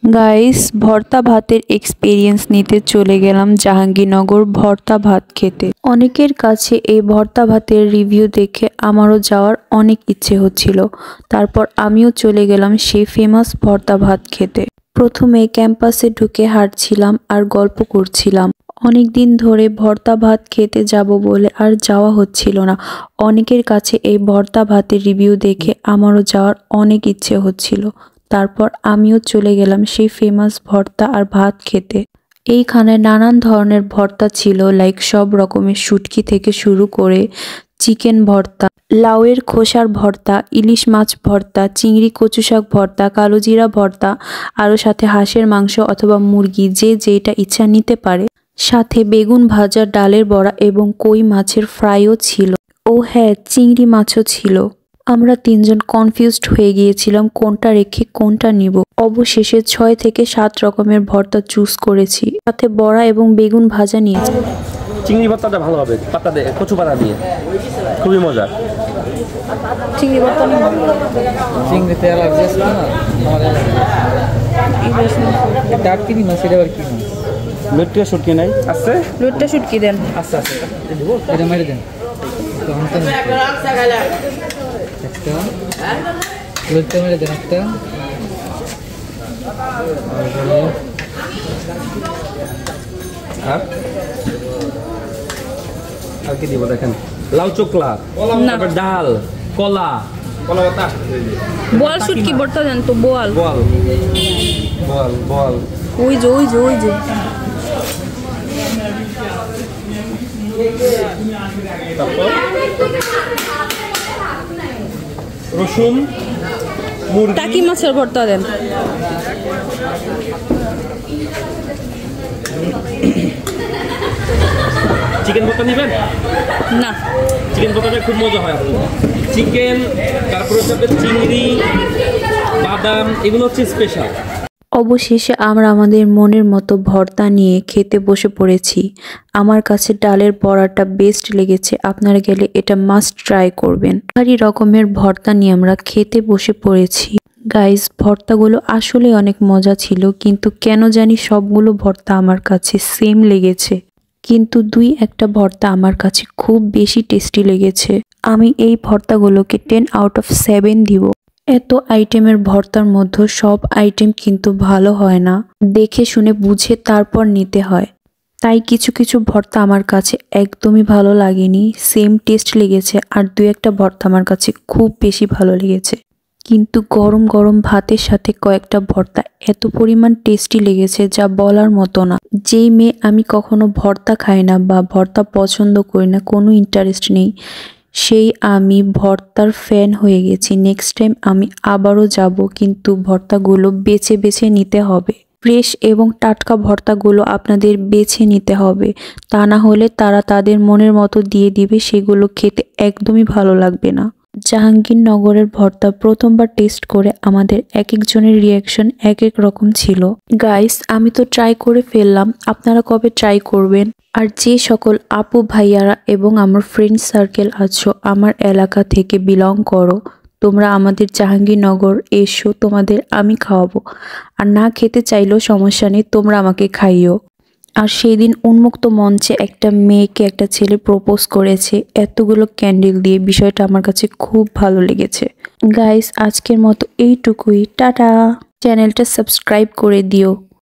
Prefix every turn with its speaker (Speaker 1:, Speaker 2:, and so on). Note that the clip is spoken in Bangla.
Speaker 1: গাইস, ভর্তা ভাতের এক্সপেরিয়েন্স নিতে চলে গেলাম জাহাঙ্গীরনগর ভর্তা ভাত খেতে। অনেকের কাছে এই ভর্তা ভাতের রিভিউ দেখে আমারও যাওয়ার অনেক ইচ্ছে হচ্ছিল। তারপর আমিও চলে গেলাম সেই ফেমাস ভর্তা ভাত খেতে। প্রথমে ক্যাম্পাসে ঢুকে হাঁটছিলাম আর গল্প করছিলাম। অনেক দিন ধরে ভর্তা ভাত খেতে যাব বলে আর যাওয়া হচ্ছিল না। অনেকের কাছে এই ভর্তা ভাতের রিভিউ দেখে আমারও যাওয়ার অনেক ইচ্ছে হচ্ছিল। তারপর আমিও চলে গেলাম সেই ফেমাস ভর্তা আর ভাত খেতে। এইখানে নানান ধরনের ভর্তা ছিল, লাইক সব রকমের শুটকি থেকে শুরু করে চিকেন ভর্তা, লাউয়ের খোসার ভর্তা, ইলিশ মাছ ভর্তা, চিংড়ি কচু শাক ভর্তা, কালোজিরা ভর্তা, আরও সাথে হাঁসের মাংস অথবা মুরগি, যে যেটা ইচ্ছা নিতে পারে। সাথে বেগুন ভাজা, ডালের বড়া এবং কই মাছের ফ্রাইও ছিল। ও হ্যাঁ, চিংড়ি মাছও ছিল। আমরা তিনজন কনফিউজড হয়ে গিয়েছিলাম কোনটা রেখে কোনটা নিব। অবশেষে 6 থেকে 7 রকমের ভর্তা চুজ করেছি, সাথে বড়া এবং বেগুন ভাজা নিয়েছি।
Speaker 2: চিংড়ি ভর্তাটা ভালো হবে, পাতা দিয়ে, কচু পাতা দিয়ে, খুবই মজা।
Speaker 3: চিংড়ি ভর্তা নিব। চিংড়িতে অ্যালার্জি আছে না আমাদের। ডাককিনি মাছ, এটা আবার কি মাছ?
Speaker 2: লুটটা শুটকি নাই আছে?
Speaker 3: লুটটা শুটকি দেন।
Speaker 2: আচ্ছা আচ্ছা,
Speaker 3: এটা মেরে দেন। লুটটা মেরে দেন একটা।
Speaker 2: আর কি দিব দেখেন, লাউ চোকলা, তারপর ডাল, কলা, কলা পাতা,
Speaker 3: বোয়াল শুটকি ভর্তা দেন তো। বোয়াল
Speaker 2: বল বল বল,
Speaker 3: ওই যে ওই যে ওই যে
Speaker 2: তারপর রসুন, মুরগি,
Speaker 3: টাকি মাছের ভর্তা দেন।
Speaker 2: চিকেন ভর্তা নেবেন?
Speaker 3: না,
Speaker 2: চিকেন ভর্তাটা খুব মজা হয় আপনার। চিকেন, তারপরে হচ্ছে চিংড়ি, বাদাম, এগুলো হচ্ছে স্পেশাল।
Speaker 1: অবশেষে আমরা আমাদের মনের মতো ভর্তা নিয়ে খেতে বসে পড়েছি। আমার কাছে ডালের বড়াটা বেস্ট লেগেছে, আপনারা গেলে এটা মাস্ট ট্রাই করবেন। ভারী রকমের ভর্তা নিয়ে আমরা খেতে বসে পড়েছি। গাইস, ভর্তাগুলো আসলে অনেক মজা ছিল, কিন্তু কেন জানি সবগুলো ভর্তা আমার কাছে সেম লেগেছে। কিন্তু 2-1টা ভর্তা আমার কাছে খুব বেশি টেস্টি লেগেছে। আমি এই ভর্তাগুলোকে 10 আউট অফ 7 দিব। এত আইটেমের ভর্তার মধ্যে সব আইটেম কিন্তু ভালো হয় না, দেখে শুনে বুঝে তারপর নিতে হয়। তাই কিছু কিছু ভর্তা আমার কাছে একদমই ভালো লাগেনি, সেম টেস্ট লেগেছে। আর 2-1টা ভর্তা আমার কাছে খুব বেশি ভালো লেগেছে। কিন্তু গরম গরম ভাতের সাথে কয়েকটা ভর্তা এত পরিমাণ টেস্টি লেগেছে যা বলার মতো না। যেই মেয়ে আমি কখনো ভর্তা খাই না বা ভর্তা পছন্দ করি না, কোনো ইন্টারেস্ট নেই, সেই আমি ভর্তার ফ্যান হয়ে গেছি। নেক্সট টাইম আমি আবারও যাব, কিন্তু ভর্তাগুলো বেছে বেছে নিতে হবে। ফ্রেশ এবং টাটকা ভর্তাগুলো আপনাদের বেছে নিতে হবে, তা না হলে তারা তাদের মনের মতো দিয়ে দিবে, সেগুলো খেতে একদমই ভালো লাগবে না। জাহাঙ্গীরনগরের ভর্তা প্রথমবার টেস্ট করে আমাদের এক একজনের রিয়াকশন এক এক রকম ছিল। গাইস, আমি তো ট্রাই করে ফেললাম, আপনারা কবে ট্রাই করবেন? আর যে সকল আপু ভাইয়ারা এবং আমার ফ্রেন্ড সার্কেল আছো, আমার এলাকা থেকে বিলং করো, তোমরা আমাদের জাহাঙ্গীরনগর এসো, তোমাদের আমি খাওয়াবো। আর না খেতে চাইলেও সমস্যা নেই, তোমরা আমাকে খাইও। আর সেই দিন উন্মুক্ত মঞ্চে একটা মেয়েকে একটা ছেলে প্রপোজ করেছে এতগুলো ক্যান্ডেল দিয়ে, বিষয়টা আমার কাছে খুব ভালো লেগেছে। গাইস, আজকের মতো এইটুকুই, টাটা। চ্যানেলটা সাবস্ক্রাইব করে দিও।